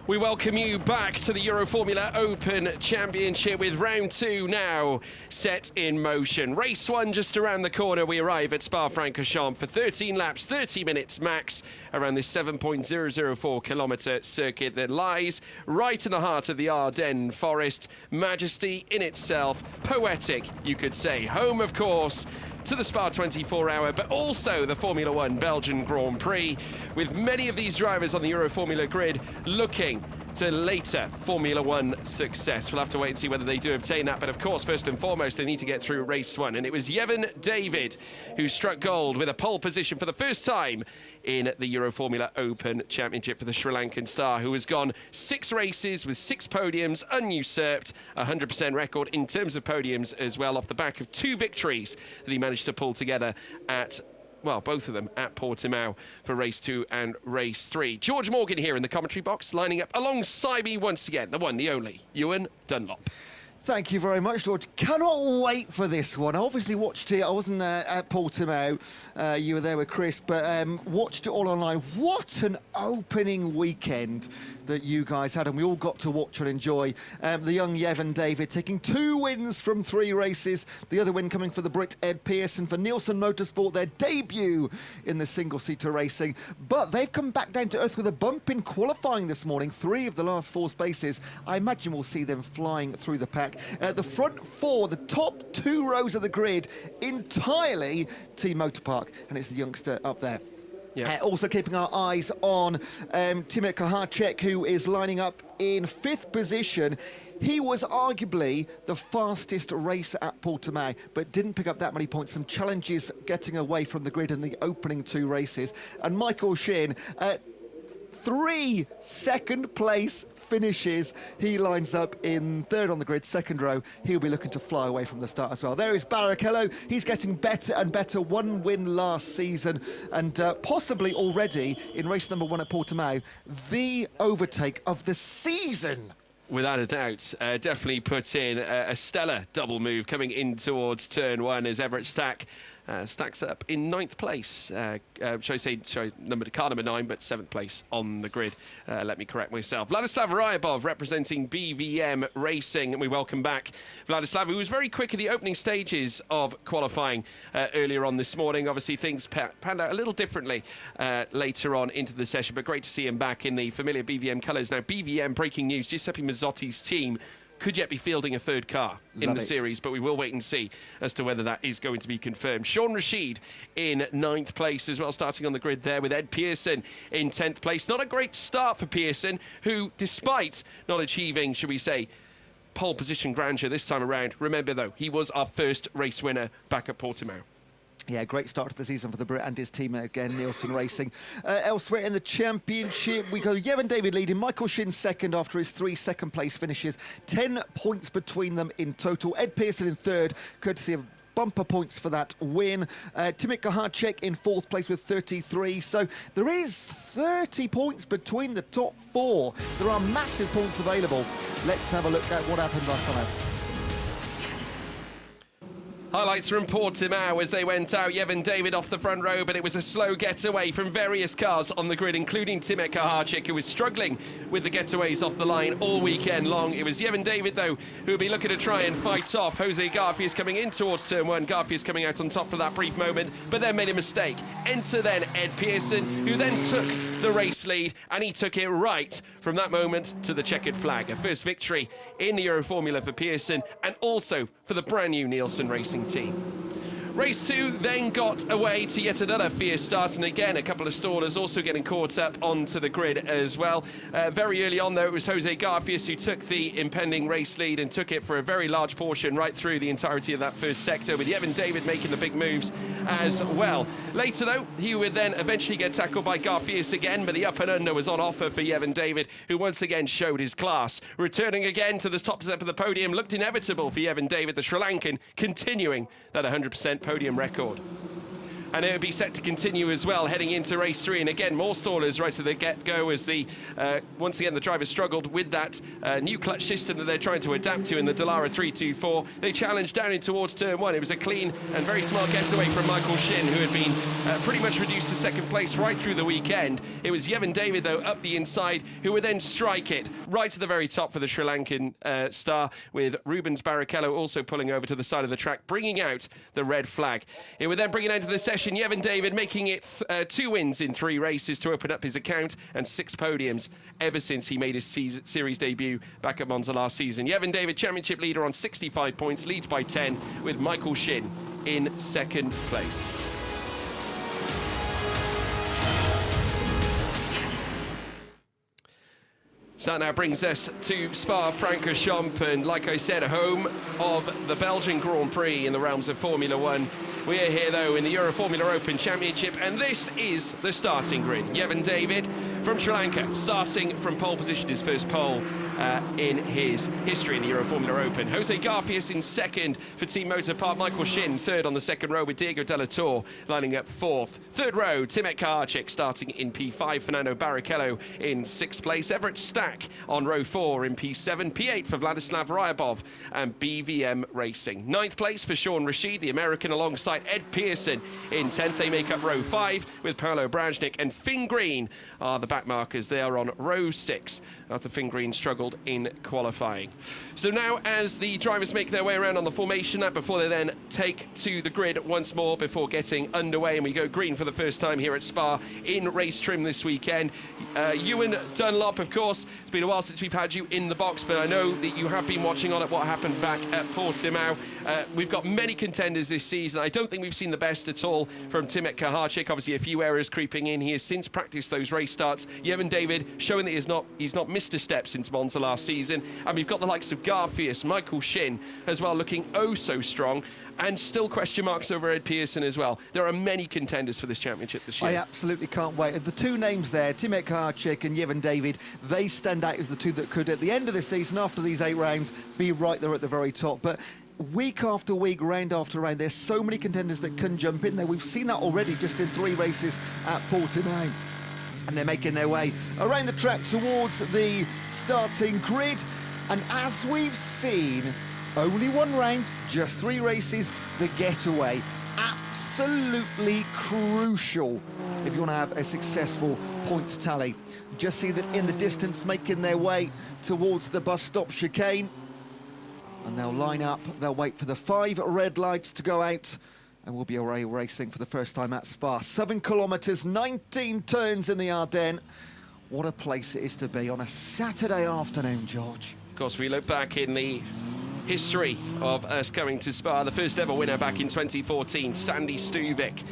We welcome you back to the Euroformula Open Championship with round 2 now set in motion. Race 1 just around the corner. We arrive at SPA-FRANCORCHAMPS for 13 laps, 30 minutes max around this 7.004 kilometre circuit that lies right in the heart of the Ardennes forest. Majesty in itself, poetic you could say. Home of course to the Spa 24-hour, but also the Formula 1 Belgian Grand Prix, with many of these drivers on the Euroformula grid looking to later Formula 1 success. We'll have to wait and see whether they do obtain that, but of course, first and foremost, they need to get through race 1, and it was Yevon David who struck gold with a pole position for the first time in the Euroformula Open Championship for the Sri Lankan star, who has gone 6 races with 6 podiums, unusurped, 100% record in terms of podiums as well, off the back of 2 victories that he managed to pull together at, well, both of them at Portimao for race 2 and race 3. George Morgan here in the commentary box, lining up alongside me once again, the one, the only, Ewan Dunlop. Thank you very much, George. Cannot wait for this one. I obviously watched it. I wasn't at Portimao. You were there with Chris, but watched it all online. What an opening weekend that you guys had, and we all got to watch and enjoy. The young Yevon David taking 2 wins from 3 races. The other win coming for the Brit Ed Pearson for Nielsen Motorsport, their debut in the single-seater racing. But they've come back down to earth with a bump in qualifying this morning. 3 of the last 4 spaces. I imagine we'll see them flying through the pack. The front 4, the top 2 rows of the grid, entirely Team Motor Park, and it's the youngster up there. Yeah. Also keeping our eyes on Timur Kaharczyk, who is lining up in 5th position. He was arguably the fastest racer at Portimao, but didn't pick up that many points. Some challenges getting away from the grid in the opening 2 races. And Michael Shin, 3 second-place finishes. He lines up in 3rd on the grid, 2nd row. He'll be looking to fly away from the start as well. There is Barrichello. He's getting better and better. 1 win last season, and possibly already in race number 1 at Portimao, the overtake of the season. Without a doubt, definitely put in a stellar double move coming in towards turn 1 as Everett Stack stacks up in 9th place. Car number 9, but 7th place on the grid. Let me correct myself. Vladislav Ryabov representing BVM Racing, and we welcome back Vladislav, who was very quick at the opening stages of qualifying earlier on this morning. Obviously, things panned out a little differently later on into the session, but great to see him back in the familiar BVM colours. Now, BVM, breaking news, Giuseppe Mazzotti's team could yet be fielding a 3rd car in the series, but we will wait and see as to whether that is going to be confirmed. Sean Rashid in 9th place as well, starting on the grid there with Ed Pearson in 10th place. Not a great start for Pearson, who, despite not achieving, should we say, pole position grandeur this time around, remember though, he was our first race winner back at Portimao. Yeah, great start to the season for the Brit and his team again, Nielsen Racing. Elsewhere in the championship, we go Yevon David leading, Michael Shin 2nd after his 3 second-place finishes. 10 points between them in total. Ed Pearson in 3rd, courtesy of bumper points for that win. Timur Kaharczyk in 4th place with 33. So there is 30 points between the top 4. There are massive points available. Let's have a look at what happened last time out. Highlights from Portimao as they went out. Yevon David off the front row, but it was a slow getaway from various cars on the grid, including Timur Kaharczyk, who was struggling with the getaways off the line all weekend long. It was Yevon David, though, who will be looking to try and fight off Jose Garfias coming in towards turn 1. Garfias coming out on top for that brief moment, but then made a mistake. Enter then Ed Pearson, who then took the race lead, and he took it right from that moment to the checkered flag. A first victory in the Euroformula for Pearson, and also for the brand new Nielsen Racing team. Race 2 then got away to yet another fierce start, and again a couple of stallers also getting caught up onto the grid as well. Very early on though, it was Jose Garfias who took the impending race lead and took it for a very large portion right through the entirety of that first sector, with Yevon David making the big moves as well. Later though, he would then eventually get tackled by Garfias again, but the up and under was on offer for Yevon David, who once again showed his class. Returning again to the top step of the podium, looked inevitable for Yevon David, the Sri Lankan, continuing that 100% podium record. And it would be set to continue as well, heading into race 3. And again, more stallers right at the get-go as once again, the drivers struggled with that new clutch system that they're trying to adapt to in the Dallara 324. They challenged down in towards turn 1. It was a clean and very smart getaway from Michael Shin, who had been pretty much reduced to second place right through the weekend. It was Yevon David, though, up the inside, who would then strike it right to the very top for the Sri Lankan star, with Rubens Barrichello also pulling over to the side of the track, bringing out the red flag. It would then bring it into the session. Yevon David making it 2 wins in 3 races to open up his account, and 6 podiums ever since he made his series debut back at Monza last season. Yevon David, championship leader on 65 points, leads by 10, with Michael Shin in second place. So that now brings us to Spa-Francorchamps, and like I said, home of the Belgian Grand Prix in the realms of Formula 1. We are here, though, in the Euroformula Open Championship, and this is the starting grid. Yevon David from Sri Lanka, starting from pole position, his first pole in his history in the Euroformula Open. Jose Garfias in second for Team Motorpark. Michael Shin third on the second row, with Diego Della Torre lining up fourth. Third row, Timet Kaharczyk starting in P5. Fernando Barrichello in sixth place. Everett Stack on row 4 in P7. P8 for Vladislav Ryabov and BVM Racing. Ninth place for Sean Rashid, the American, alongside Ed Pearson in 10th. They make up row 5 with Paolo Brajnik and Finn Green are the backmarkers. They are on row 6 after Finn Green struggled in qualifying. So now, as the drivers make their way around on the formation lap before they then take to the grid once more before getting underway, and we go green for the first time here at Spa in race trim this weekend. Ewan Dunlop, of course, it's been a while since we've had you in the box, but I know that you have been watching on at what happened back at Portimao. We've got many contenders this season. I don't think we've seen the best at all from Timet Kaharczyk. Obviously, a few errors creeping in. He has since practiced those race starts. Yevon David showing that he's not missed a step since Monza last season. And we've got the likes of Garfias, Michael Shin as well, looking oh so strong. And still question marks over Ed Pearson as well. There are many contenders for this championship this year. I absolutely can't wait. The 2 names there, Timet Kaharczyk and Yevon David, they stand out as the 2 that could, at the end of the season, after these 8 rounds, be right there at the very top. But week after week, round after round, there's so many contenders that can jump in there. We've seen that already just in 3 races at Portimao. And they're making their way around the track towards the starting grid. And as we've seen, only 1 round, just 3 races, the getaway. Absolutely crucial if you want to have a successful points tally. Just see that in the distance, making their way towards the bus stop chicane. And they'll line up, they'll wait for the 5 red lights to go out, and we'll be away racing for the first time at Spa. 7 kilometres, 19 turns in the Ardennes. What a place it is to be on a Saturday afternoon, George. Of course, we look back in the history of us coming to Spa. The first ever winner back in 2014, Sandy Stuvik,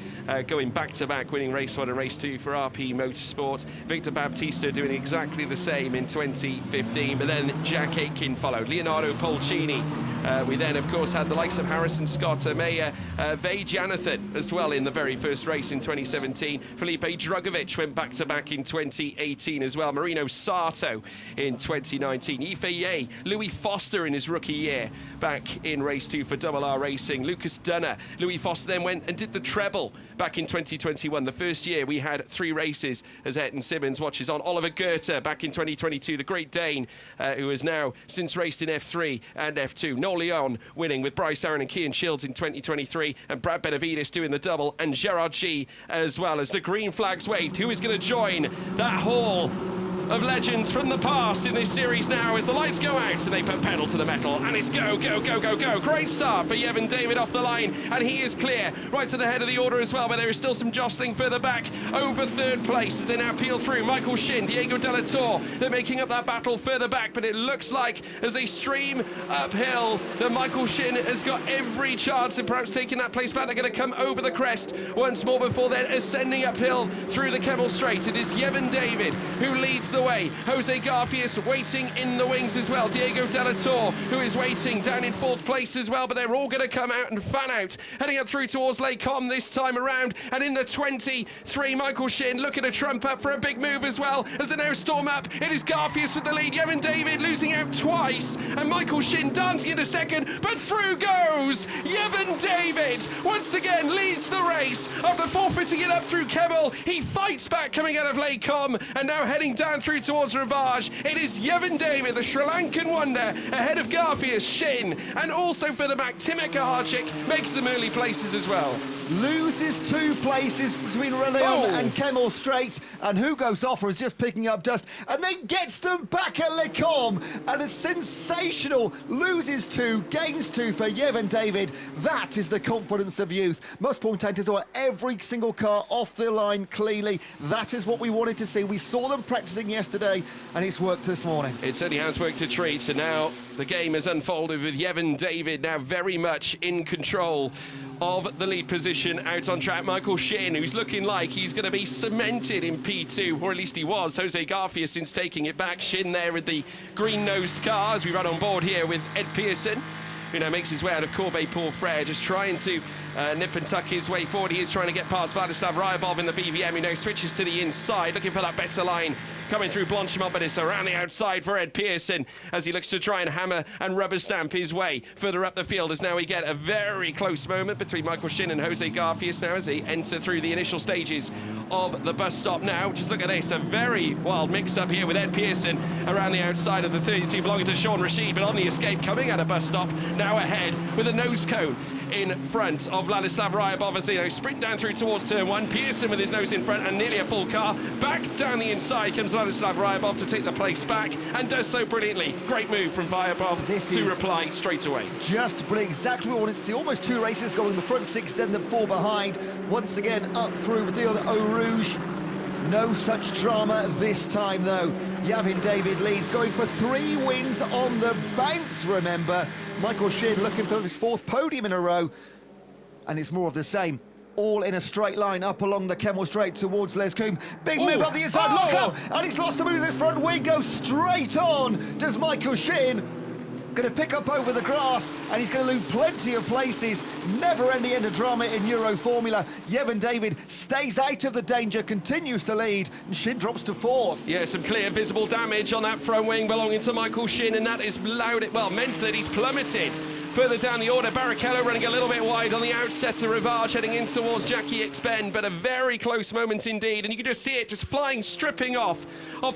going back-to-back, winning race 1 and race 2 for RP Motorsport. Victor Baptista doing exactly the same in 2015, but then Jack Aitken followed. Leonardo Polcini. We then, of course, had the likes of Harrison Scott, Meyer Vey Janathan as well in the very first race in 2017. Felipe Drugovic went back-to-back in 2018 as well. Marino Sato in 2019. Yifei Louis Foster in his rookie year back in race 2 for RR Racing. Lucas Dunner. Louis Foster then went and did the treble back in 2021. The first year we had 3 races as Ayrton Simmons watches on. Oliver Goethe back in 2022, the Great Dane, who has now since raced in F3 and F2. Noel Leon winning with Bryce Aaron and Cian Shields in 2023, and Brad Benavides doing the double, and Gerard G as well, as the green flags waved. Who is going to join that hall of legends from the past in this series now as the lights go out and they put pedal to the metal, and it's go, go, go, go, go. Great start for Yevon David off the line, and he is clear right to the head of the order as well, but there is still some jostling further back over third place as they now peel through. Michael Shin, Diego Della Torre, they're making up that battle further back, but it looks like as they stream uphill that Michael Shin has got every chance of perhaps taking that place back. They're going to come over the crest once more before then ascending uphill through the Kemmel Straight. It is Yevon David who leads the way. Jose Garfias waiting in the wings as well. Diego Della Torre, who is waiting down in 4th place as well, but they're all going to come out and fan out, heading up through towards Lake Com this time around. And in the 23, Michael Shin looking to trump up for a big move as well as they now storm up. It is Garfias with the lead. Yevon David losing out twice, and Michael Shin dancing into second, but through goes Yevon David. Once again leads the race after forfeiting it up through Kemmel. He fights back coming out of Lake Com, and now heading down through towards Rivage. It is Yevon David, the Sri Lankan wonder, ahead of Garfias, Shin, and also for the back, Timek Kaharchik makes some early places as well. Loses 2 places between Relion and Kemmel Straight, and who goes off is just picking up dust, and then gets them back at Le Com, and a sensational loses 2, gains 2 for Yevon David. That is the confidence of youth. Must point out as well, every single car off the line cleanly. That is what we wanted to see. We saw them practicing yesterday, and it's worked this morning. It certainly has worked a treat, and now the game has unfolded with Yevon David now very much in control of the lead position out on track. Michael Shin, who's looking like he's going to be cemented in P2, or at least he was. Jose Garfias since taking it back. Shin there with the green-nosed car as we run on board here with Ed Pearson, who now makes his way out of Corbeil Paul Frere, just trying to nip and tuck his way forward. He is trying to get past Vladislav Ryabov in the BVM, who now switches to the inside, looking for that better line coming through Blanchimont, but it's around the outside for Ed Pearson as he looks to try and hammer and rubber stamp his way further up the field, as now we get a very close moment between Michael Shin and Jose Garfias now as they enter through the initial stages of the bus stop now. Just look at this, a very wild mix-up here with Ed Pearson around the outside of the 32 belonging to Sean Rashid, but on the escape coming at a bus stop, now ahead with a nose cone in front of Vladislav Ryabov as they sprint down through towards turn 1. Pearson with his nose in front and nearly a full car. Back down the inside comes Vladislav Ryabov to take the place back, and does so brilliantly. Great move from Ryabov to reply straight away. Just brilliant, exactly what we wanted to see. Almost 2 races going, the front 6, then the 4 behind. Once again up through Dion Eau Rouge. No such drama this time though. Yevon David leads, going for 3 wins on the bounce, remember. Michael Shin looking for his 4th podium in a row, and it's more of the same. All in a straight line up along the Kemmel Straight towards Les Coombe. Big move up the inside, look out! And he's lost the move, his front wing goes straight on. Does Michael Shin. Going to pick up over the grass, and he's going to lose plenty of places. Never-ending end of drama in Euroformula. Yevon David stays out of the danger, continues to lead, and Shin drops to 4th. Yeah, some clear visible damage on that front wing belonging to Michael Shin, and that is meant that he's plummeted further down the order. Barrichello running a little bit wide on the outset of Rivage, heading in towards Jackie X Ben, but a very close moment indeed, and you can just see it just flying, stripping off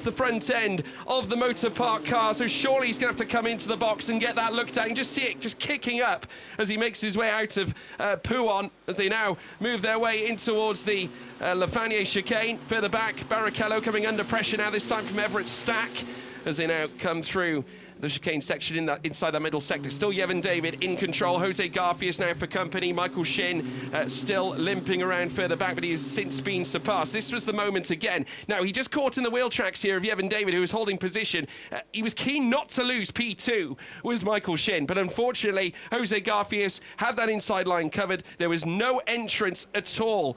the front end of the motor park car. So surely he's going to have to come into the box and get that looked at. You can just see it just kicking up as he makes his way out of Pouon, as they now move their way in towards the Lafanier chicane. Further back, Barrichello coming under pressure now, this time from Everett Stack, as they now come through the chicane section inside that middle sector. Still Yevon David in control. Jose Garfias now for company. Michael Shin still limping around further back, but he has since been surpassed. This was the moment again. Now, he just caught in the wheel tracks here of Yevon David, who was holding position. He was keen not to lose P2, was Michael Shin, but unfortunately, Jose Garfias had that inside line covered. There was no entrance at all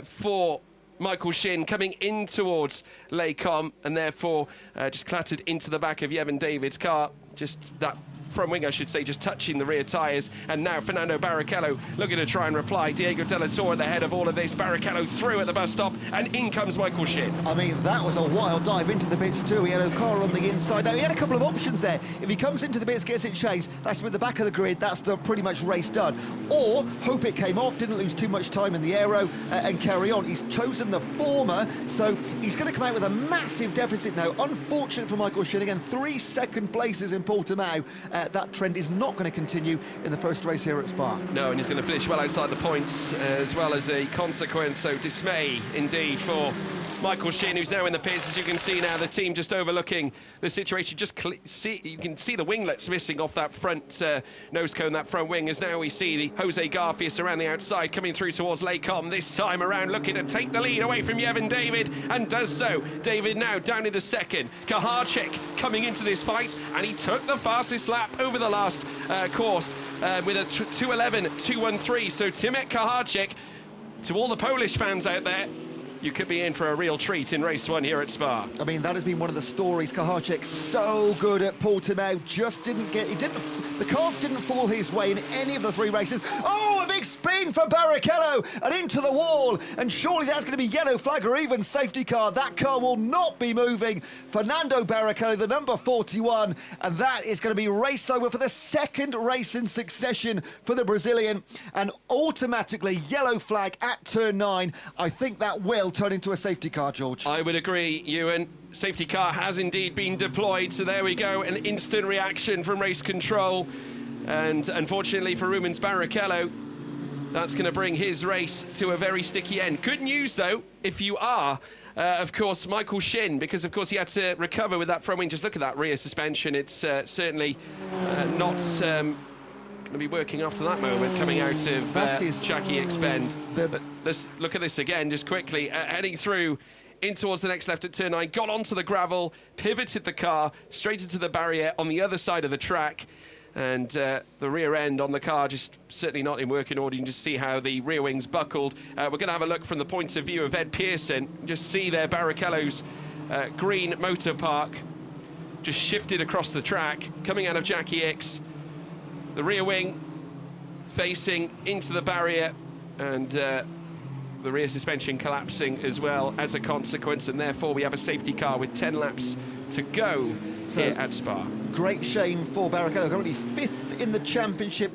for Michael Shin coming in towards Les Combes, and therefore just clattered into the back of Yevon David's car. Just that front wing, I should say, just touching the rear tyres. And now Fernando Barrichello looking to try and reply. Diego Della Torre at the head of all of this. Barrichello through at the bus stop, and in comes Michael Shin. I mean, that was a wild dive into the bits too. He had a car on the inside. Now, he had a couple of options there. If he comes into the bits, gets it changed, that's with the back of the grid, that's the pretty much race done. Or hope it came off, didn't lose too much time in the aero, and carry on. He's chosen the former, so he's going to come out with a massive deficit now. Unfortunate for Michael Shin. Again, 3 second places in Portimao. That trend is not going to continue in the first race here at Spa. No, and he's going to finish well outside the points as well as a consequence. So dismay indeed for Michael Shin, who's now in the pits. As you can see now, the team just overlooking the situation. Just you can see the winglets missing off that front nose cone, that front wing, as now we see the Jose Garfias around the outside coming through towards Les Combes, this time around looking to take the lead away from Yevon David, and does so. David now down into second. Kaharchik coming into this fight, and he took the fastest lap over the last course with a 2:11.213. So Timek Kaharchik, to all the Polish fans out there, Yeah. you could be in for a real treat in race 1 here at Spa. I mean, that has been one of the stories. Karhacek so good at Portimao, just the cards didn't fall his way in any of the 3 races. Oh, a big spin for Barrichello and into the wall. And surely that's going to be yellow flag or even safety car. That car will not be moving. Fernando Barrichello, the number 41. And that is going to be race over for the 2nd race in succession for the Brazilian. And automatically yellow flag at turn 9. I think that will turn into a safety car, George. I would agree, Ewan. Safety car has indeed been deployed, so there we go, an instant reaction from race control. And unfortunately for Rubens Barrichello, that's going to bring his race to a very sticky end. Good news, though, if you are, of course, Michael Shin, because, of course, he had to recover with that front wing. Just look at that rear suspension. It's certainly not going to be working after that moment coming out of Jackie Expend. But let's look at this again, just quickly, heading through in towards the next left at turn 9, got onto the gravel, pivoted the car straight into the barrier on the other side of the track, and the rear end on the car just certainly not in working order. You can just see how the rear wings buckled. We're going to have a look from the point of view of Ed Pearson. Just see there Barrichello's green motor park just shifted across the track, coming out of Jackie X. The rear wing facing into the barrier, and the rear suspension collapsing as well as a consequence, and therefore we have a safety car with 10 laps to go here at Spa. Great shame for Barrichello, currently 5th in the championship,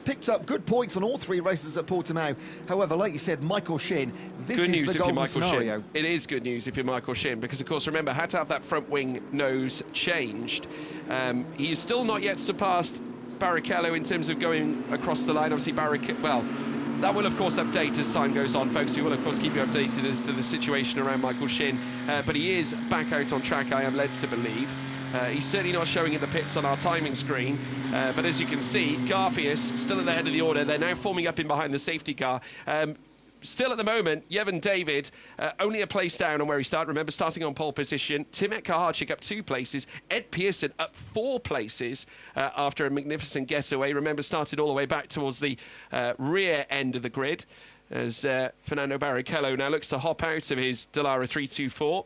picked up good points on all 3 races at Portimao. However, like you said, Michael Shin, this good is news the golden scenario. Shin. It is good news if you're Michael Shin, because of course, remember, had to have that front wing nose changed. He is still not yet surpassed Barrichello in terms of going across the line. Obviously, that will, of course, update as time goes on, folks. We will, of course, keep you updated as to the situation around Michael Shin. But he is back out on track, I am led to believe. He's certainly not showing in the pits on our timing screen. But as you can see, Garfius still at the head of the order. They're now forming up in behind the safety car. Still at the moment, Yevon David only a place down on where he started. Remember, starting on pole position. Timet Karhacek up 2 places. Ed Pearson up 4 places after a magnificent getaway. Remember, started all the way back towards the rear end of the grid as Fernando Barrichello now looks to hop out of his Dallara 324.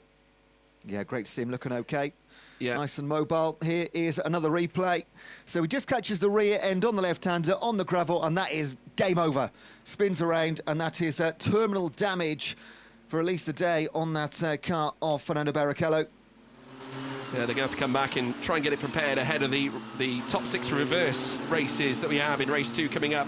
Yeah, great to see him looking okay. Yeah. Nice and mobile. Here is another replay. So he just catches the rear end on the left-hander on the gravel, and that is game over. Spins around, and that is terminal damage for at least a day on that car of Fernando Barrichello. Yeah, they're going to have to come back and try and get it prepared ahead of the top 6 reverse races that we have in race 2 coming up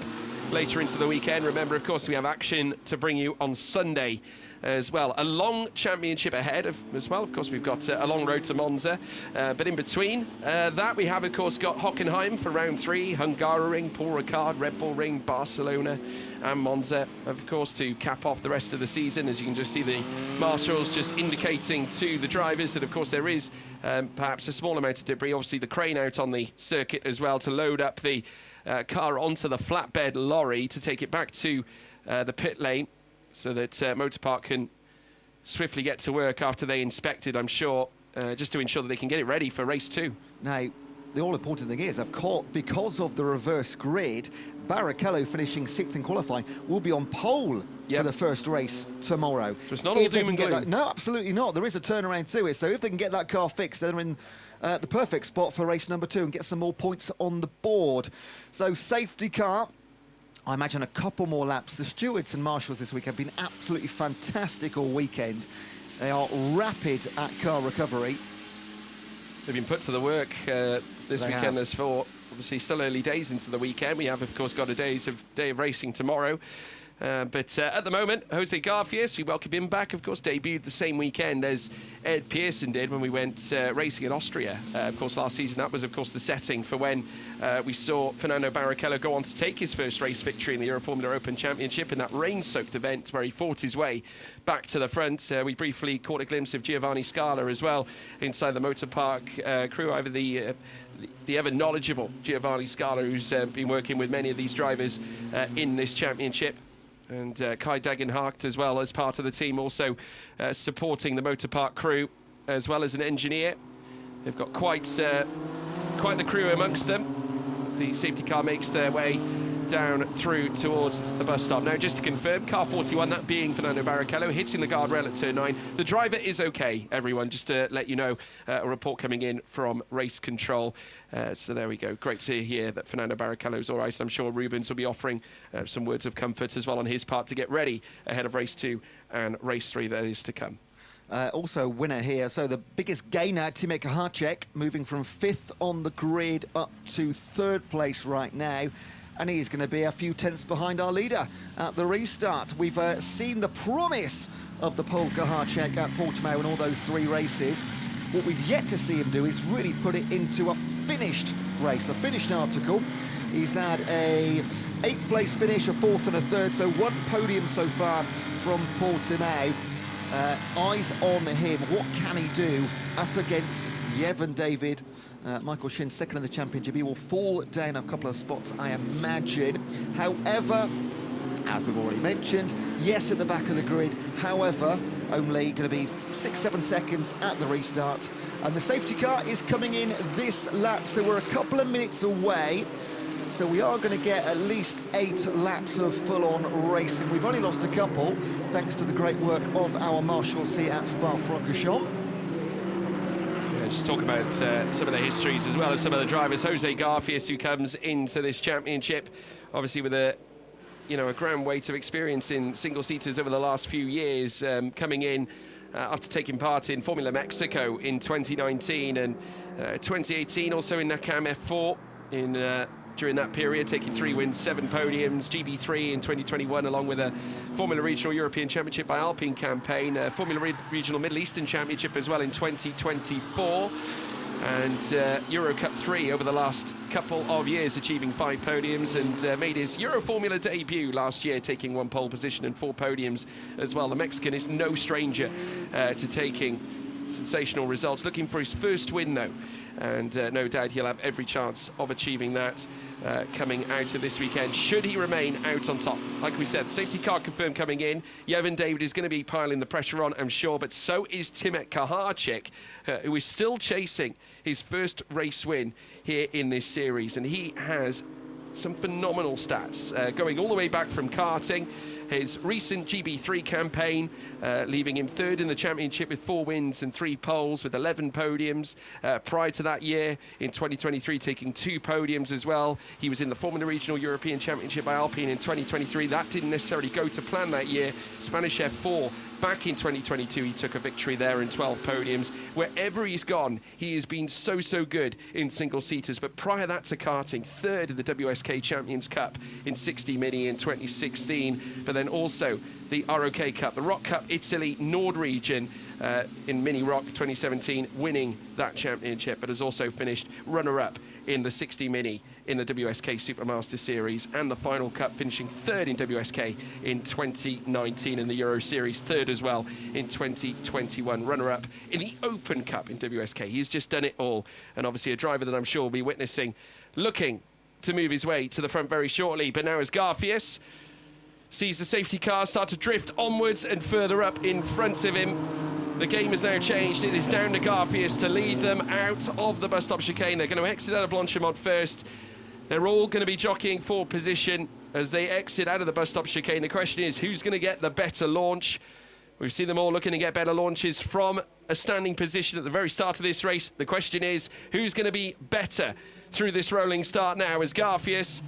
later into the weekend. Remember, of course, we have action to bring you on Sunday as well. A long championship ahead as well. Of course, we've got a long road to Monza. But in between that, we have, of course, got Hockenheim for round 3, Hungaroring, Paul Ricard, Red Bull Ring, Barcelona and Monza, of course, to cap off the rest of the season. As you can just see the marshals just indicating to the drivers that, of course, there is perhaps a small amount of debris. Obviously, the crane out on the circuit as well to load up the car onto the flatbed lorry to take it back to the pit lane, so that Motor Park can swiftly get to work after they inspect it, I'm sure, just to ensure that they can get it ready for race 2. Now, the all-important thing is, because of the reverse grid, Barrichello finishing 6th in qualifying will be on pole for the first race tomorrow. So it's not all doom and gloom. No, absolutely not. There is a turnaround to it. So if they can get that car fixed, they're in the perfect spot for race number 2 and get some more points on the board. So safety car, I imagine a couple more laps. The stewards and marshals this week have been absolutely fantastic all weekend. They are rapid at car recovery. They've been put to the work this weekend as for, obviously, still early days into the weekend. We have, of course, got a day of racing tomorrow. But at the moment, Jose Garfias, we welcome him back, of course, debuted the same weekend as Ed Pearson did when we went racing in Austria. Of course, last season, that was, of course, the setting for when we saw Fernando Barrichello go on to take his first race victory in the Euroformula Open Championship in that rain-soaked event where he fought his way back to the front. We briefly caught a glimpse of Giovanni Scala as well inside the Motor Park crew, over the ever knowledgeable Giovanni Scala, who's been working with many of these drivers in this championship. And Kai Dagenhart as well as part of the team, also supporting the Motor Park crew as well as an engineer. They've got quite the crew amongst them as the safety car makes their way down through towards the bus stop. Now, just to confirm, car 41, that being Fernando Barrichello, hitting the guardrail at turn 9. The driver is okay, everyone, just to let you know, a report coming in from race control. So there we go. Great to hear that Fernando Barrichello's all right. I'm sure Rubens will be offering some words of comfort as well on his part to get ready ahead of race 2 and race 3 that is to come. Also winner here, so the biggest gainer, Timur Kahacek, moving from 5th on the grid up to 3rd place right now. And he's going to be a few tenths behind our leader at the restart. We've seen the promise of the Pole Kahacek at Portimao in all those 3 races. What we've yet to see him do is really put it into a finished race, a finished article. He's had a 8th place finish, a 4th and a 3rd, so 1 podium so far from Portimao. Eyes on him. What can he do up against Yevon David? Michael Shin, 2nd in the championship. He will fall down a couple of spots, I imagine. However, as we've already mentioned, yes, at the back of the grid. However, only going to be 6-7 seconds at the restart. And the safety car is coming in this lap, so we're a couple of minutes away. So we are going to get at least 8 laps of full-on racing. We've only lost a couple, thanks to the great work of our marshals here at SPA-FRANCORCHAMPS. Yeah, just talk about some of the histories as well of some of the drivers. Jose Garfias, who comes into this championship, obviously with a grand weight of experience in single-seaters over the last few years, coming in after taking part in Formula Mexico in 2019 and 2018, also in Nakam F4 during that period, taking 3 wins, 7 podiums, GB3 in 2021, along with a Formula Regional European Championship by Alpine campaign, Formula Regional Middle Eastern Championship as well in 2024, and Euro Cup 3 over the last couple of years, achieving 5 podiums, and made his Euroformula debut last year, taking 1 pole position and 4 podiums as well. The Mexican is no stranger to taking sensational results, looking for his first win though, and no doubt he'll have every chance of achieving that coming out of this weekend, should he remain out on top. Like we said, safety car confirmed coming in. Yevon David is going to be piling the pressure on, I'm sure, but so is Timur Kahacek, who is still chasing his first race win here in this series, and he has some phenomenal stats, going all the way back from karting. His recent GB3 campaign, leaving him 3rd in the championship with 4 wins and 3 poles with 11 podiums. Prior to that year, in 2023, taking 2 podiums as well. He was in the Formula Regional European Championship by Alpine in 2023. That didn't necessarily go to plan that year. Spanish F4 back in 2022, he took a victory there in 12 podiums. Wherever he's gone, he has been so good in single-seaters. But prior that to karting, 3rd in the WSK Champions Cup in 60 Mini in 2016. But then also the ROK Cup, the Rock Cup Italy Nord region in Mini Rock 2017, winning that championship, but has also finished runner-up in the 60 Mini in the WSK Supermaster Series, and the Final Cup, finishing 3rd in WSK in 2019, in the Euro Series 3rd as well in 2021, runner-up in the Open Cup in WSK. He's just done it all, and obviously a driver that I'm sure will be witnessing, looking to move his way to the front very shortly. But now as Garfias sees the safety car start to drift onwards and further up in front of him, the game has now changed. It is down to Garfias to lead them out of the bus stop chicane. They're going to exit out of Blanchimont first. They're all going to be jockeying for position as they exit out of the bus stop chicane. The question is, who's going to get the better launch? We've seen them all looking to get better launches from a standing position at the very start of this race. The question is, who's going to be better through this rolling start now, as Garfias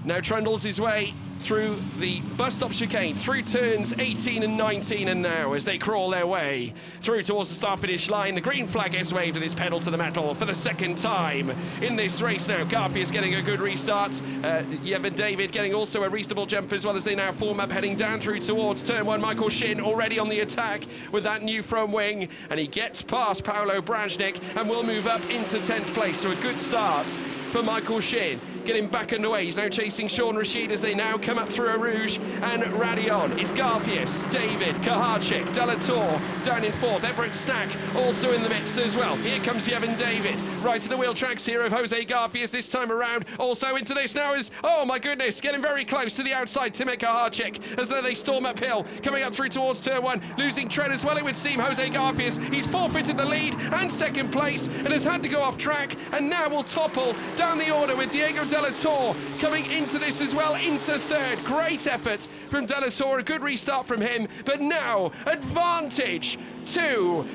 now trundles his way through the bus stop chicane, through turns 18 and 19, and now as they crawl their way through towards the start-finish line, the green flag gets waved with his pedal to the metal for the 2nd time in this race now. Garfias getting a good restart, Yevon David getting also a reasonable jump as well, as they now form up heading down through towards turn 1. Michael Shin already on the attack with that new front wing, and he gets past Paolo Brajnik and will move up into 10th place, so a good start for Michael Shin, getting back underway. He's now chasing Sean Rashid as they now come up through Eau Rouge and Radion. It's Garfias, David, Kahacek, Delatour down in 4th. Everett Stack also in the mix as well. Here comes Yevon David, right to the wheel tracks here of Jose Garfias this time around. Also into this now is, oh my goodness, getting very close to the outside, Timur Kahacek, as they storm uphill, coming up through towards turn 1, losing tread as well, it would seem. Jose Garfias, he's forfeited the lead and 2nd place and has had to go off track, and now will topple down the order with Diego Della Torre coming into this as well, into third. Great effort from Della Torre, a good restart from him, but now advantage to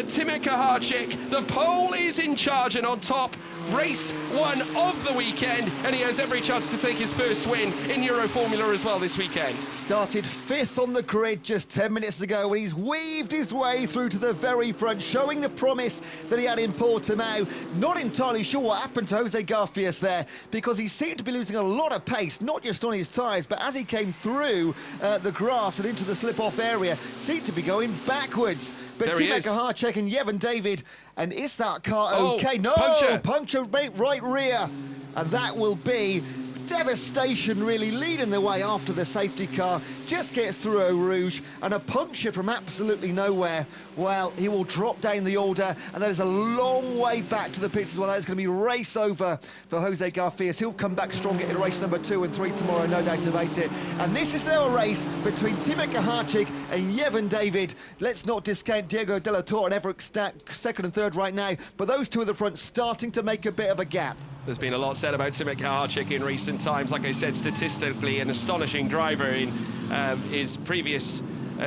Timur Kaharczyk. The pole is in charge and on top. Race one of the weekend, and he has every chance to take his first win in Euroformula as well this weekend. Started 5th on the grid just 10 minutes ago when he's weaved his way through to the very front, showing the promise that he had in Portimao. Not entirely sure what happened to Jose Garfias there, because he seemed to be losing a lot of pace, not just on his tyres, but as he came through the grass and into the slip-off area, seemed to be going backwards. But Timur Kaharczyk and Yevon David, and is that car okay? No, puncture right rear, and that will be devastation, really, leading the way after the safety car. Just gets through Eau Rouge, and a puncture from absolutely nowhere. Well, he will drop down the order, and that is a long way back to the pits as well. That is going to be race over for Jose Garfias. He'll come back stronger in race number 2 and 3 tomorrow, no doubt about it. And this is now a race between Timur Kaharczyk and Yevon David. Let's not discount Diego Della Torre and Everett Stack, 2nd and 3rd right now, but those two at the front starting to make a bit of a gap. There's been a lot said about Timur Kaharczyk in recent times. Like I said, statistically an astonishing driver in his previous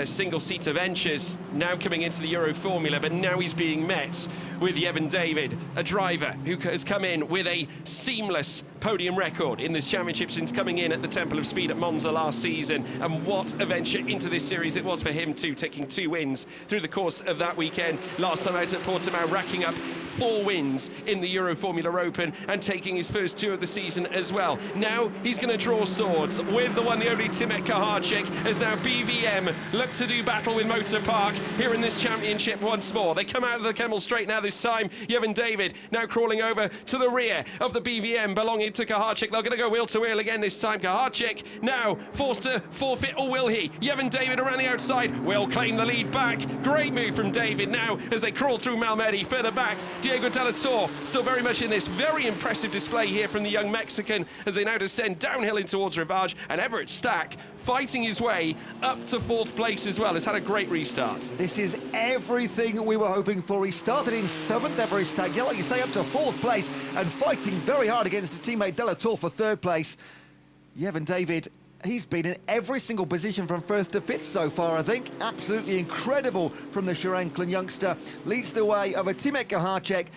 single-seater ventures, now coming into the Euroformula, but now he's being met with Yevon David, a driver who has come in with a seamless podium record in this championship since coming in at the Temple of Speed at Monza last season. And what a venture into this series it was for him too, taking 2 wins through the course of that weekend. Last time out at Portimao, racking up 4 wins in the Euroformula Open and taking his first 2 of the season as well. Now he's going to draw swords with the one, the only Timur Kaharczyk, as now BVM look to do battle with Motor Park here in this championship once more. They come out of the Kemmel Straight now this time. Yevon David now crawling over to the rear of the BVM belonging to Kaharczyk. They're going to go wheel to wheel again this time. Kaharczyk now forced to forfeit, or will he? Yevon David around the outside will claim the lead back. Great move from David now as they crawl through Malmedy. Further back, Diego Della Torre still very much in this. Very impressive display here from the young Mexican as they now descend downhill in towards Rivage, and Everett Stack fighting his way up to 4th place as well. Has had a great restart. This is everything we were hoping for. He started in 7th, Everett Stack, yeah, like you say, up to 4th place and fighting very hard against the teammate Della Torre for 3rd place. Yevon David, he's been in every single position from 1st to 5th so far, I think. Absolutely incredible from the Sri Lankan youngster. Leads the way over Timur Kaharczyk.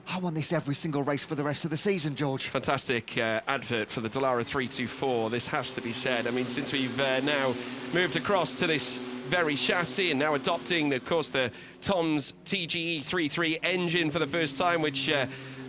I want this every single race for the rest of the season, George. Fantastic advert for the Dallara 324. This has to be said. I mean, since we've now moved across to this very chassis and now adopting, of course, the Tom's TGE 33 engine for the first time, which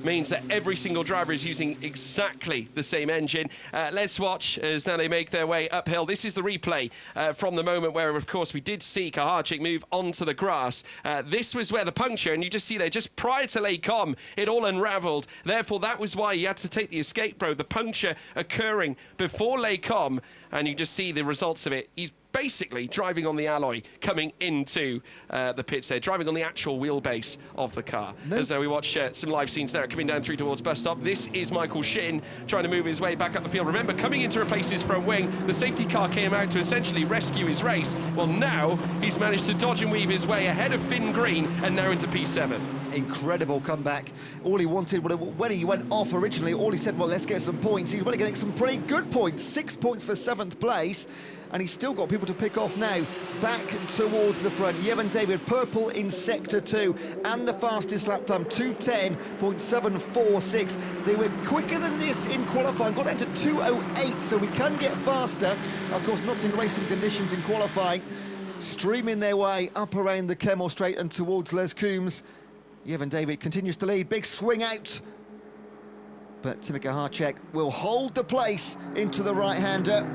means that every single driver is using exactly the same engine. Let's watch as now they make their way uphill. This is the replay from the moment where, of course, we did see Kaharczyk move onto the grass. This was where the puncture, and you just see there, just prior to Les Combes, it all unravelled. Therefore, that was why he had to take the escape road, the puncture occurring before Les Combes, and you just see the results of it. He's basically driving on the alloy coming into the pits there, driving on the actual wheelbase of the car. As we watch some live scenes now coming down through towards bus stop. This is Michael Shin trying to move his way back up the field. Remember, coming in to replace his front wing, the safety car came out to essentially rescue his race. Well, now he's managed to dodge and weave his way ahead of Finn Green and now into P7. Incredible comeback. All he wanted, when he went off originally, all he said, well, let's get some points. He's really getting some pretty good points. 6 points for 7th place. And he's still got people to pick off now. Back towards the front. Yevon David, purple in Sector 2. And the fastest lap time, 2:10.746. They were quicker than this in qualifying. Got down to 2:08, so we can get faster. Of course, not in racing conditions in qualifying. Streaming their way up around the Kemmel Straight and towards Les Combes. Yevon David continues to lead. Big swing out. But Timur Kaharczyk will hold the place into the right-hander.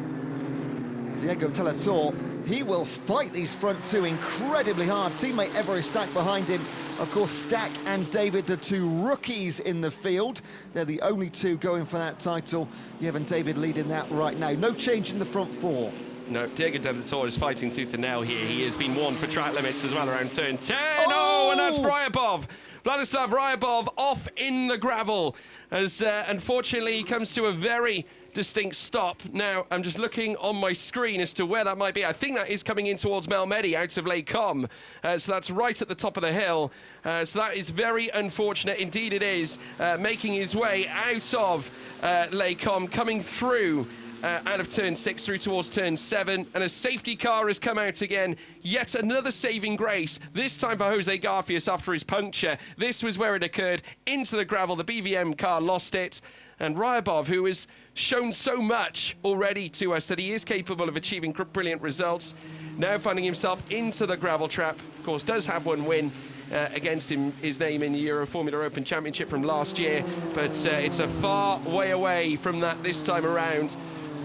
Diego Della Torre, he will fight these front two incredibly hard. Teammate Everett Stack behind him. Of course, Stack and David, the 2 rookies in the field. They're the only 2 going for that title. Yevon David leading that right now. No change in the front 4. No, Diego Della Torre is fighting tooth and nail here. He has been warned for track limits as well around turn 10. Oh, and that's Ryabov. Vladislav Ryabov off in the gravel as unfortunately he comes to a very distinct stop. Now, I'm just looking on my screen as to where that might be. I think that is coming in towards Malmedy out of Les Combes. So that's right at the top of the hill. So that is very unfortunate. Indeed it is. Making his way out of Les Combes, coming through out of turn 6 through towards turn 7, and a safety car has come out again. Yet another saving grace, this time for Jose Garfias after his puncture. This was where it occurred, into the gravel. The BVM car lost it, and Ryabov, who has shown so much already to us that he is capable of achieving brilliant results, now finding himself into the gravel trap. Of course, does have one win against his name in the Euroformula Open Championship from last year, but it's a far way away from that this time around,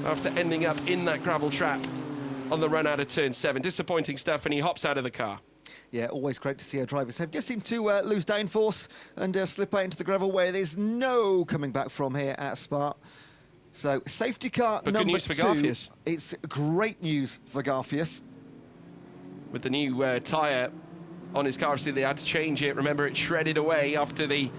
after ending up in that gravel trap on the run out of turn 7. Disappointing stuff, and he hops out of the car. Yeah, always great to see our drivers have just seemed to lose downforce and slip out into the gravel where there's no coming back from here at Spa. So safety car but number good news 2. for Garfias. It's great news for Garfias. With the new tyre on his car, obviously they had to change it. Remember, it shredded away after the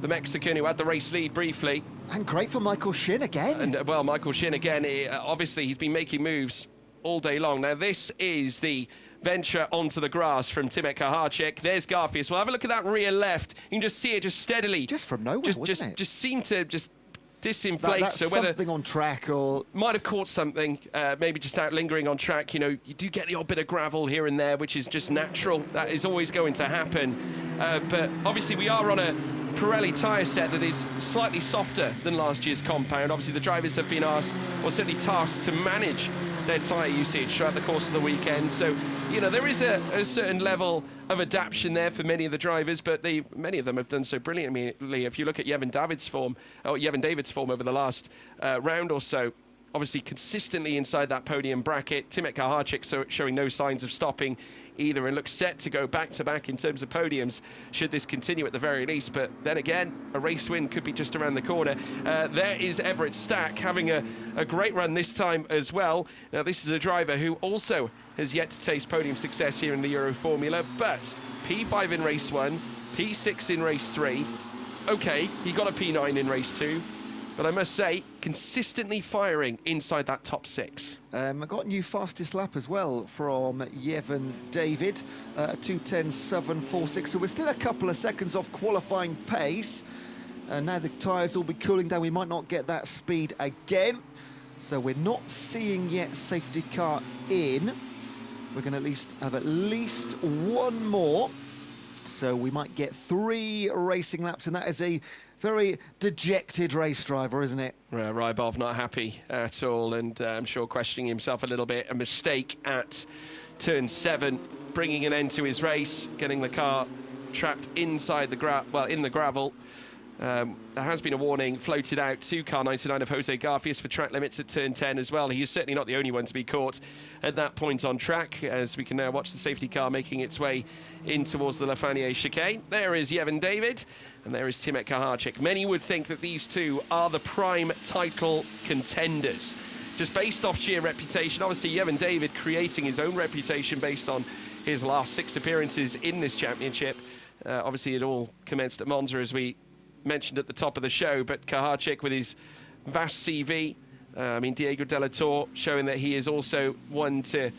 Mexican who had the race lead briefly. And great for Michael Shin again. And, well, Michael Shin again, obviously he's been making moves all day long. Now, this is the venture onto the grass from Timet Kaharczyk. There's Garfias. Well, have a look at that rear left. You can just see it just steadily. Just from nowhere, wasn't it? Just seem to just disinflate. That's so whether something on track or... Might have caught something, maybe just out lingering on track. You know, you do get the odd bit of gravel here and there, which is just natural. That is always going to happen. But obviously we are on a Pirelli tyre set that is slightly softer than last year's compound. Obviously the drivers have been asked, or certainly tasked, to manage their tyre usage throughout the course of the weekend. So, you know, there is a certain level of adaptation there for many of the drivers, but many of them have done so brilliantly. If you look at Yevon David's form over the last round or so, obviously consistently inside that podium bracket. Timet Kaharczyk showing no signs of stopping either, and looks set to go back-to-back in terms of podiums should this continue at the very least. But then again, a race win could be just around the corner. There is Everett Stack having a great run this time as well. Now, this is a driver who also has yet to taste podium success here in the Euroformula, but P5 in race 1, P6 in race 3. Okay, he got a P9 in race 2. But I must say, consistently firing inside that top 6. I got a new fastest lap as well from Yevon David, 2:10.746. So we're still a couple of seconds off qualifying pace. And now the tyres will be cooling down. We might not get that speed again. So we're not seeing yet safety car in. We're going to have at least one more. So we might get 3 racing laps, and that is a very dejected race driver, isn't it? Rybov not happy at all, and I'm sure questioning himself a little bit. A mistake at turn 7, bringing an end to his race, getting the car trapped inside the in the gravel. There has been a warning floated out to car 99 of Jose Garfias for track limits at turn 10 as well. He is certainly not the only one to be caught at that point on track, as we can now watch the safety car making its way in towards the Lafanier chicane. There is Yevon David, and there is Timet Kaharczyk. Many would think that these two are the prime title contenders, just based off sheer reputation. Obviously, Yevon David creating his own reputation based on his last 6 appearances in this championship. Obviously, it all commenced at Monza, as we mentioned at the top of the show, but Kaharczyk with his vast CV, I mean, Diego de la Torre showing that he is also one to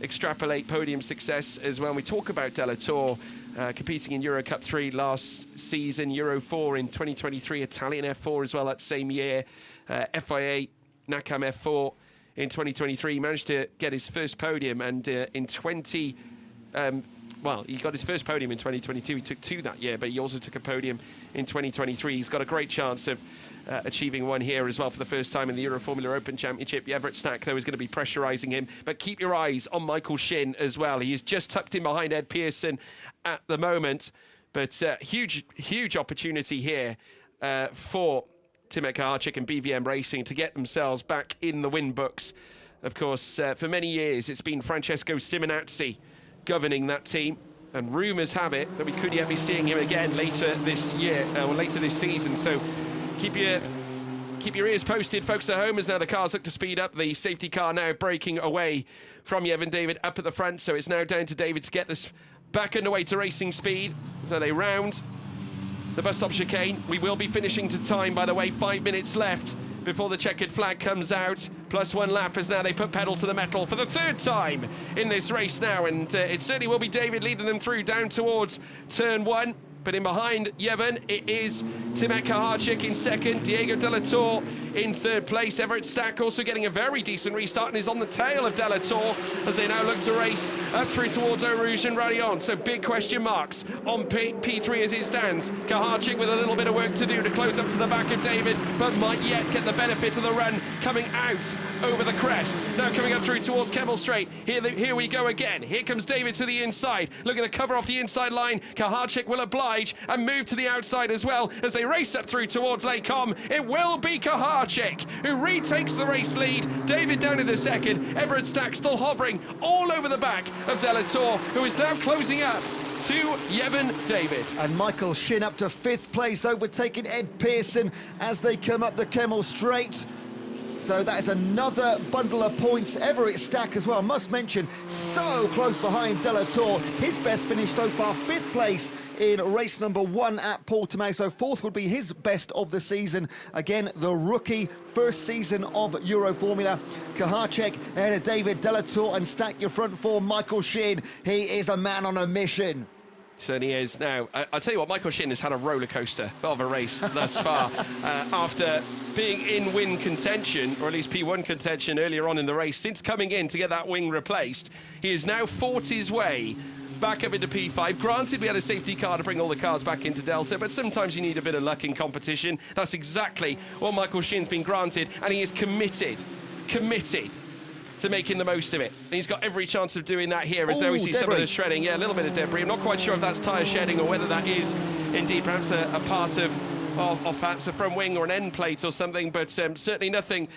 extrapolate podium success as well. And we talk about de la Torre competing in Euro Cup 3 last season, Euro 4 in 2023, Italian F4 as well that same year, FIA Nakam F4 in 2023. He managed to get his first podium, and well, he got his first podium in 2022. He took 2 that year, but he also took a podium in 2023. He's got a great chance of achieving one here as well for the first time in the Euroformula Open Championship. Everett Stack, though, is going to be pressurising him. But keep your eyes on Michael Shin as well. He is just tucked in behind Ed Pearson at the moment. But huge opportunity here for Timet Kaharczyk and BVM Racing to get themselves back in the win books. Of course, for many years, it's been Francesco Simonazzi governing that team, and rumours have it that we could yet be seeing him again later this year, or later this season. So keep your ears posted, folks at home, as now the cars look to speed up. The safety car now breaking away from Yevon David up at the front, so it's now down to David to get this back underway to racing speed. So they round the bus stop chicane. We will be finishing to time, by the way, 5 minutes left before the checkered flag comes out. Plus 1 lap as now they put pedal to the metal for the 3rd time in this race now. And it certainly will be David leading them through down towards turn 1. But in behind Yevon, it is Timek Kaharczyk in 2nd, Diego De La Torre in 3rd place. Everett Stack also getting a very decent restart and is on the tail of De La Torre as they now look to race up through towards Eau Rouge and Rayon. So big question marks on P3 as it stands. Kaharczyk with a little bit of work to do to close up to the back of David, but might yet get the benefit of the run coming out over the crest. Now coming up through towards Kemmel Straight. Here we go again. Here comes David to the inside, looking to cover off the inside line. Kaharczyk will oblige and move to the outside as well as they race up through towards Lake Com. It will be Kaharczyk who retakes the race lead. David down into 2nd. Everett Stack still hovering all over the back of De La Torre, who is now closing up to Yevon David. And Michael Shin up to 5th place, overtaking Ed Pearson as they come up the Kemmel Straight. So that is another bundle of points. Everett Stack as well, must mention, so close behind De La Torre. His best finish so far, 5th place in race number 1 at Portimao. So 4th would be his best of the season. Again, the rookie, 1st season of Euroformula. Kaharczyk ahead of David, De La Torre, and Stack your front 4, Michael Shin. He is a man on a mission. Certainly is. Now, I'll tell you what, Michael Shin has had a roller coaster of a race thus far. After being in win contention, or at least P1 contention earlier on in the race, since coming in to get that wing replaced, he has now fought his way back up into P5. Granted, we had a safety car to bring all the cars back into Delta, but sometimes you need a bit of luck in competition. That's exactly what Michael Shin's been granted, and he is committed to making the most of it. And he's got every chance of doing that here, as there we see some of the shredding. Yeah, a little bit of debris. I'm not quite sure if that's tyre shedding or whether that is indeed perhaps a part of perhaps a front wing or an end plate or something, but certainly nothing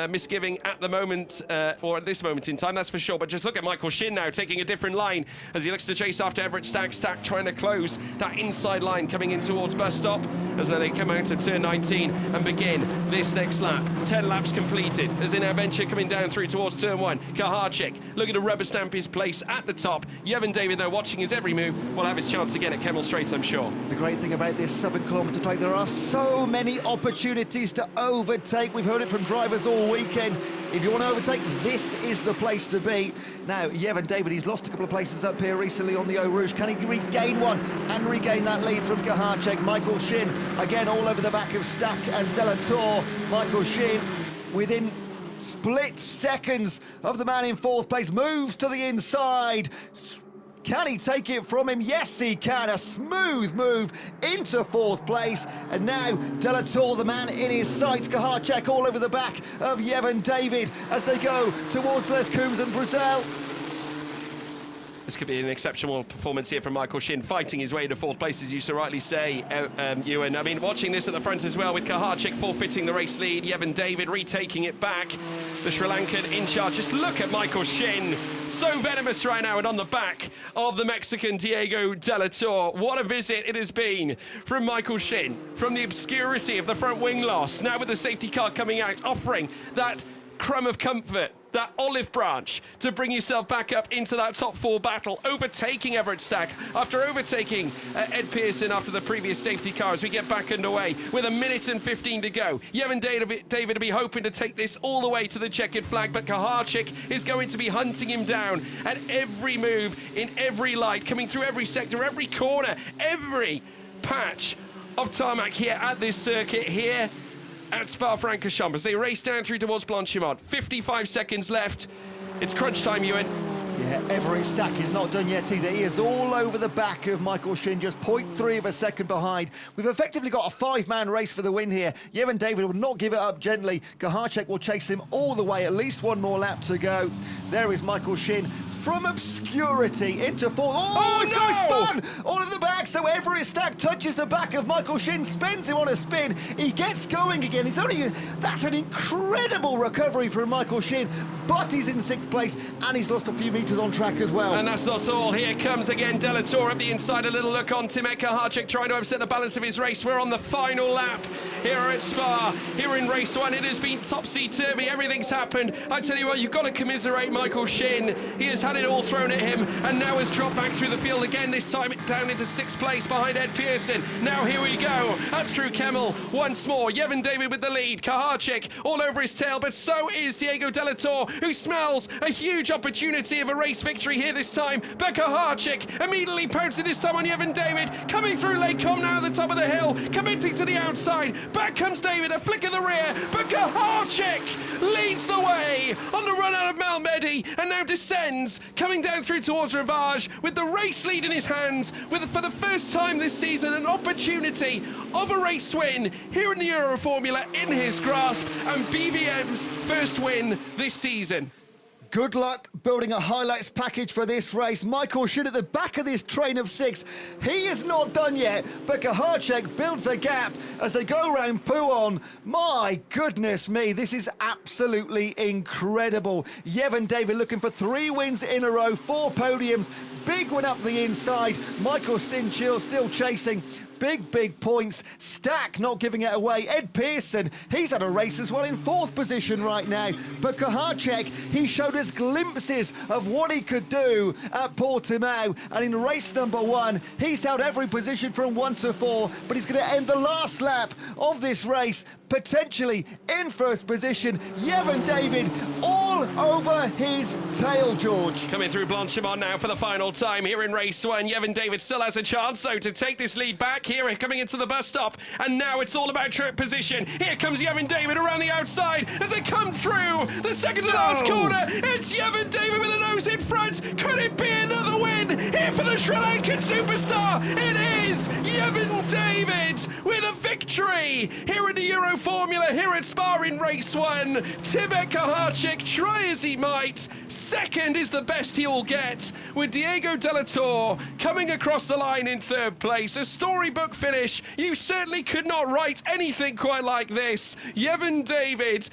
misgiving at the moment, or at this moment in time, that's for sure. But just look at Michael Shin now taking a different line as he looks to chase after Everett Stack. Stack trying to close that inside line coming in towards bus stop as they come out to turn 19 and begin this next lap. 10 laps completed as they now venture coming down through towards turn 1. Kaharczyk looking to rubber stamp his place at the top. Yevon David, though, watching his every move, will have his chance again at Kemmel Straight, I'm sure. The great thing about this 7-kilometre track, there are so many opportunities to overtake. We've heard it from drivers all weekend. If you want to overtake, this is the place to be. Now, Yevon David, he's lost a couple of places up here recently on the Eau Rouge. Can he regain one and regain that lead from Kaharczyk? Michael Shin, again, all over the back of Stack and De La Torre. Michael Shin, within split seconds of the man in 4th place, moves to the inside. Can he take it from him? Yes, he can. A smooth move into 4th place. And now De La Torre, the man in his sights. Kaharczyk all over the back of Yevon David as they go towards Les Coombs and Bruxelles. This could be an exceptional performance here from Michael Shin, fighting his way to 4th place, as you so rightly say, Ewan. I mean, watching this at the front as well, with Kaharczyk forfeiting the race lead, Yevon David retaking it back, the Sri Lankan in charge. Just look at Michael Shin, so venomous right now and on the back of the Mexican Diego De La Torre. What a visit it has been from Michael Shin, from the obscurity of the front wing loss, now with the safety car coming out, offering that crumb of comfort, that olive branch to bring yourself back up into that top 4 battle, overtaking Everett Stack after overtaking Ed Pearson after the previous safety car as we get back underway with 1 minute and 15 to go. Yevon David will be hoping to take this all the way to the checkered flag, but Kaharczyk is going to be hunting him down at every move, in every light, coming through every sector, every corner, every patch of tarmac here at this circuit here at SPA-FRANCORCHAMPS as they race down through towards Blanchimont. 55 seconds left. It's crunch time, Ewan. Yeah, Everett Stack is not done yet either. He is all over the back of Michael Shin, just 0.3 of a second behind. We've effectively got a 5-man race for the win here. Yevon David will not give it up gently. Kaharczyk will chase him all the way, at least 1 more lap to go. There is Michael Shin from obscurity into 4th. Oh, it's going to spun all of the back. So Everett Stack touches the back of Michael Shin, spins him on a spin. He gets going again. That's an incredible recovery from Michael Shin, but he's in 6th place and he's lost a few meters meters on track as well. And that's not all. Here comes again Delator up the inside. A little look on Timek Kaharczyk trying to upset the balance of his race. We're on the final lap here at Spa. Here in race one, it has been topsy-turvy. Everything's happened. I tell you what, you've got to commiserate Michael Shin. He has had it all thrown at him and now has dropped back through the field again, this time down into 6th place behind Ed Pearson. Now here we go, up through Kemmel once more. Yevon David with the lead. Kaharczyk all over his tail, but so is Diego Delator, who smells a huge opportunity of a race victory here this time. But Kaharczyk immediately pounced this time on Yevon David, coming through Lake Com now at the top of the hill, committing to the outside. Back comes David, a flick of the rear, but Kaharczyk leads the way on the run out of Malmedy and now descends, coming down through towards Ravage with the race lead in his hands, with for the first time this season an opportunity of a race win here in the Euroformula in his grasp, and BVM's first win this season. Good luck building a highlights package for this race. Michael Shin at the back of this train of 6. He is not done yet, but Kaharczyk builds a gap as they go around Pouon. My goodness me, this is absolutely incredible. Yevon David looking for 3 wins in a row, 4 podiums. Big one up the inside. Michael Stinchill still chasing. Big points. Stack not giving it away. Ed Pearson, he's had a race as well in 4th position right now. But Kaharczyk, he showed us glimpses of what he could do at Portimao. And in race number 1, he's held every position from 1 to 4. But he's going to end the last lap of this race potentially in 1st position. Yevon David all over his tail, George. Coming through Blanchimont now for the final time here in race 1. Yevon David still has a chance, though, to take this lead back. Here coming into the bus stop, and now it's all about trip position. Here comes Yevon David around the outside as they come through the second to last corner. It's Yevon David with a nose in front. Could it be another win here for the Sri Lankan superstar? It is Yevon David with a victory here in the Euroformula here at Spa in race 1. Timek Kaharczyk, try as he might, second is the best he'll get, with Diego Delator coming across the line in 3rd place. A storybook finish. You certainly could not write anything quite like this. Yevon David,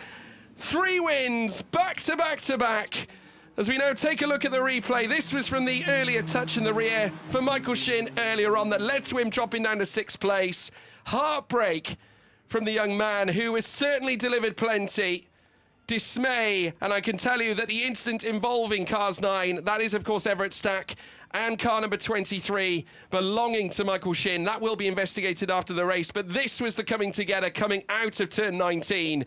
3 wins back to back to back. As we now take a look at the replay, this was from the earlier touch in the rear for Michael Shin earlier on that led to him dropping down to 6th place. Heartbreak from the young man who has certainly delivered plenty. Dismay, and I can tell you that the incident involving Cars 9, that is of course Everett Stack, and car number 23 belonging to Michael Shin, that will be investigated after the race, but this was the coming together coming out of turn 19.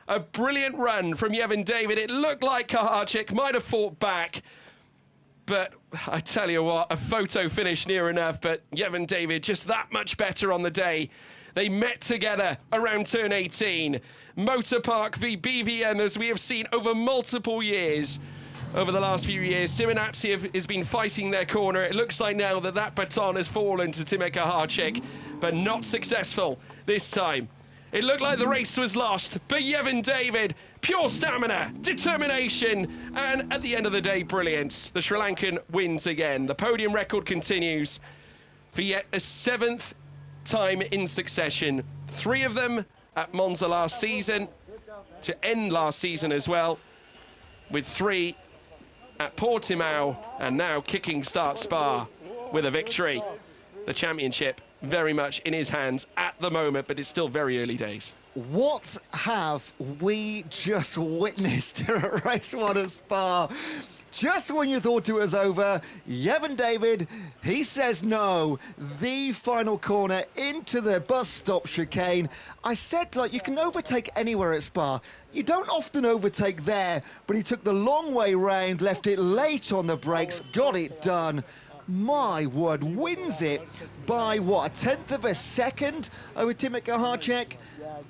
A brilliant run from Yevon David. It looked like Kaharczyk might have fought back, but I tell you what, a photo finish near enough, but Yevon David just that much better on the day. They met together around turn 18. Motor Park v BVM, as we have seen over multiple years. Over the last few years, Simonazzi has been fighting their corner. It looks like now that that baton has fallen to Timek Kaharczyk, but not successful this time. It looked like the race was lost, but Yevon David, pure stamina, determination, and at the end of the day, brilliance. The Sri Lankan wins again. The podium record continues for yet a 7th time in succession. 3 of them at Monza last season, to end last season as well, with 3 at Portimao, and now kicking start Spa with a victory. The championship very much in his hands at the moment, but it's still very early days. What have we just witnessed here at race 1 at Spa? Just when you thought it was over, Yevon David, he says no. The final corner into the bus stop chicane. I said, like, you can overtake anywhere at Spa. You don't often overtake there, but he took the long way round, left it late on the brakes, got it done. My word, wins it by, what, a 1/10 of a second over Timek Kaharczyk?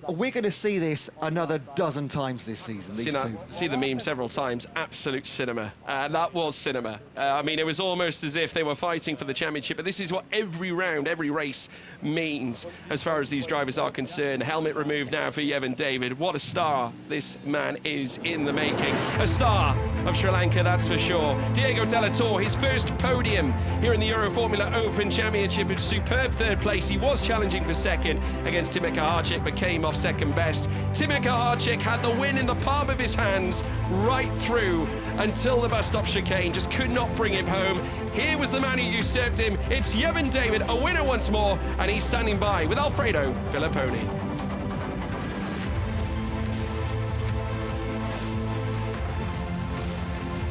We're going to see this another dozen times this season, these two. See the meme several times. Absolute cinema. That was cinema. I mean, it was almost as if they were fighting for the championship, but this is what every round, every race means as far as these drivers are concerned. Helmet removed now for Yevon David. What a star this man is in the making. A star of Sri Lanka, that's for sure. Diego Delator, his first podium here in the Euroformula Open Championship. A superb 3rd place. He was challenging for 2nd against Timek Kaharczyk, but came came off second best. Timur Kaharczyk had the win in the palm of his hands right through until the bus stop chicane, just could not bring him home. Here was the man who usurped him. It's Yevon David, a winner once more, and he's standing by with Alfredo Filipponi.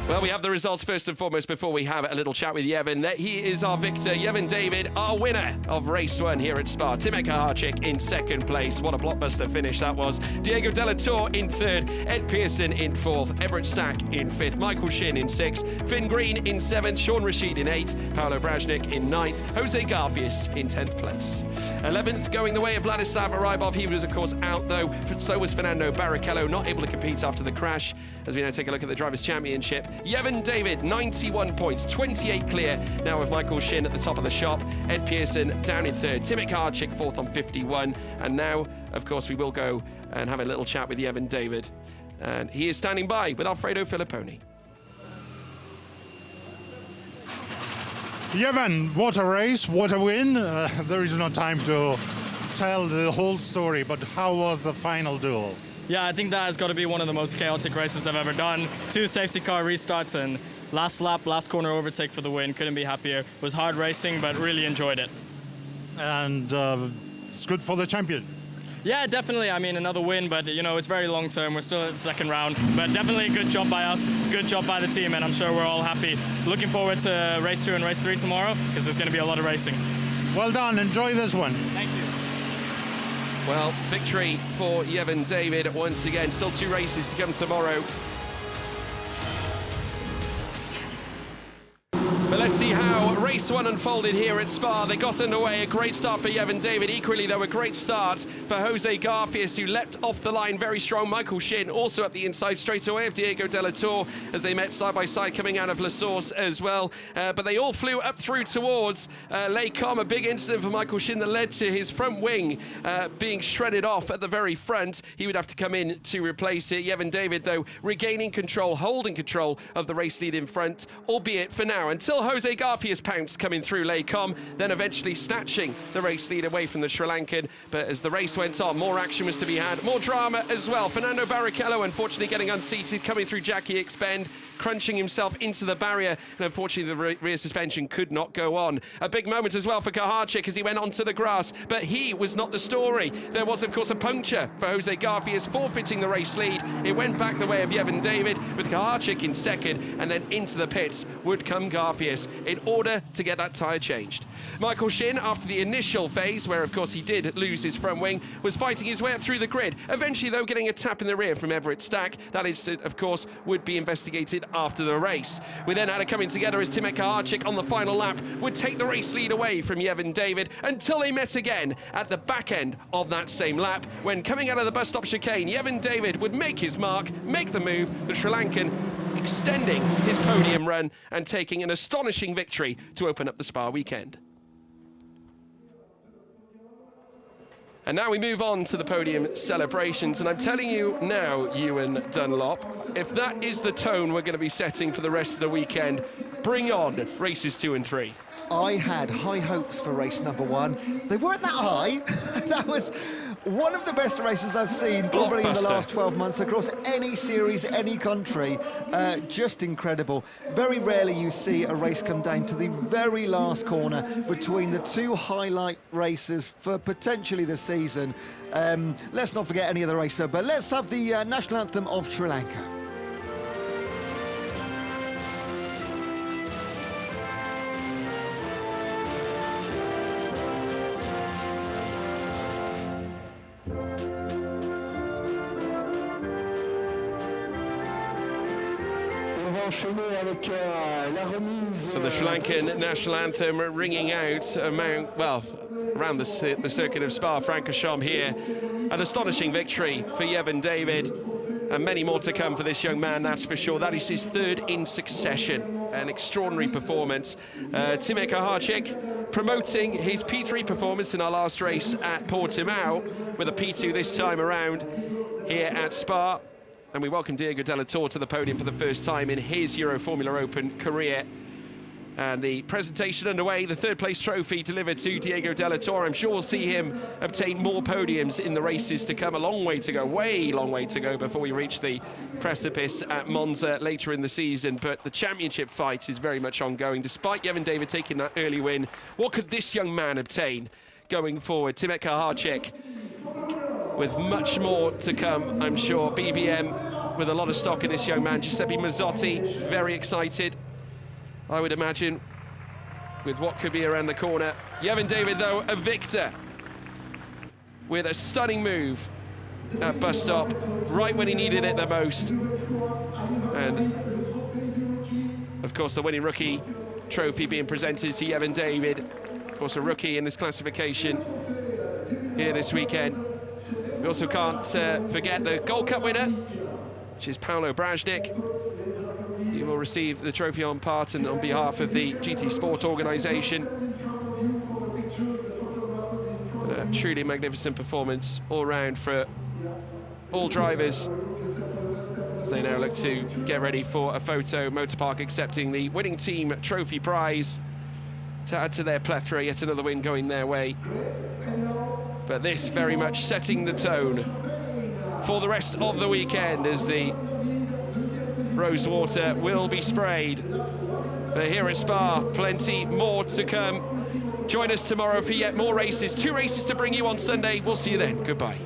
Well, we have the results first and foremost before we have a little chat with Yevon. He is our victor, Yevon David, our winner of race one here at Spa. Timur Kaharczyk in second place. What a blockbuster finish that was. Diego Della Torre in third, Ed Pearson in fourth, Everett Stack in fifth, Michael Shin in sixth, Finn Green in seventh, Sean Rashid in eighth, Paolo Brajnik in ninth, Jose Garfias in 10th place. 11th going the way of Vladislav Aribov. He was, of course, out though. So was Fernando Barrichello, not able to compete after the crash. As we now take a look at the Drivers' Championship, Yevon David, 91 points, 28 clear. Now with Michael Shin at the top of the shop. Ed Pearson down in third. Timur Kaharczyk fourth on 51. And now, of course, we will go and have a little chat with Yevon David. And he is standing by with Alfredo Filipponi. Yevon, what a race, what a win. There is no time to tell the whole story, but how was the final duel? Yeah, I think that has got to be one of the most chaotic races I've ever done. 2 safety car restarts and last lap, last corner overtake for the win. Couldn't be happier. It was hard racing, but really enjoyed it. And it's good for the champion. Yeah, definitely. I mean, another win, but you know, it's very long term. We're still at the second round, but definitely a good job by us, good job by the team, and I'm sure we're all happy. Looking forward to race 2 and race 3 tomorrow, because there's going to be a lot of racing. Well done. Enjoy this one. Thank you. Well, victory for Yevon David once again. Still 2 races to come tomorrow. But let's see how race 1 unfolded here at Spa. They got underway. A great start for Yevon David. Equally, though, a great start for Jose Garfias, who leapt off the line very strong. Michael Shin also at the inside straight away of Diego Della Torre as they met side by side coming out of La Source as well. But they all flew up through towards Les Combes. A big incident for Michael Shin that led to his front wing being shredded off at the very front. He would have to come in to replace it. Yevon David, though, regaining control, holding control of the race lead in front, albeit for now, until Jose Garfias pounced coming through Les Combes, then eventually snatching the race lead away from the Sri Lankan. But as the race went on, more action was to be had, more drama as well. Fernando Barrichello, unfortunately, getting unseated, coming through Jackie X Bend, crunching himself into the barrier, and unfortunately the rear suspension could not go on. A big moment as well for Kaharczyk as he went onto the grass, but he was not the story. There was, of course, a puncture for Jose Garfias, forfeiting the race lead. It went back the way of Yevon David, with Kaharczyk in second, and then into the pits would come Garfias in order to get that tyre changed. Michael Shin, after the initial phase, where of course he did lose his front wing, was fighting his way up through the grid, eventually though getting a tap in the rear from Everett Stack. That incident, of course, would be investigated after the race. We then had it coming together as Timur Kaharczyk on the final lap would take the race lead away from Yevon David until they met again at the back end of that same lap, when coming out of the bus stop chicane, Yevon David would make his mark, make the move, the Sri Lankan extending his podium run and taking an astonishing victory to open up the Spa weekend. And now we move on to the podium celebrations, and I'm telling you now, Ewan Dunlop, if that is the tone we're going to be setting for the rest of the weekend, bring on races 2 and 3. I had high hopes for race number 1. They weren't that high. That was one of the best races I've seen probably in the last 12 months across any series, any country. Just incredible. Very rarely you see a race come down to the very last corner between the 2 highlight races for potentially the season. Let's not forget any other racer, but let's have the national anthem of Sri Lanka. So the Sri Lankan national anthem ringing out around the circuit of SPA-FRANCORCHAMPS here. An astonishing victory for Yevon David, and many more to come for this young man, that's for sure. That is his 3rd in succession. An extraordinary performance. Timur Kaharczyk promoting his P3 performance in our last race at Portimao with a P2 this time around here at Spa. And we welcome Diego Della Torre to the podium for the first time in his Euroformula Open career. And the presentation underway, the third place trophy delivered to Diego Della Torre. I'm sure we'll see him obtain more podiums in the races to come. A long way to go, way long way to go before we reach the precipice at Monza later in the season. But the championship fight is very much ongoing. Despite Yevon David taking that early win, what could this young man obtain going forward? Timet Kaharczyk with much more to come, I'm sure. BVM with a lot of stock in this young man. Giuseppe Mazzotti, very excited, I would imagine, with what could be around the corner. Yevon David, though, a victor with a stunning move at bus stop, right when he needed it the most. And, of course, the winning rookie trophy being presented to Yevon David. Of course, a rookie in this classification here this weekend. We also can't forget the Gold Cup winner, which is Paolo Brajnik. He will receive the trophy on part and on behalf of the GT Sport organisation. A truly magnificent performance all round for all drivers as they now look to get ready for a photo. Motorpark accepting the winning team trophy prize to add to their plethora, yet another win going their way. But this very much setting the tone for the rest of the weekend as the Rosewater will be sprayed. But here at Spa, plenty more to come. Join us tomorrow for yet more races. 2 races to bring you on Sunday. We'll see you then. Goodbye.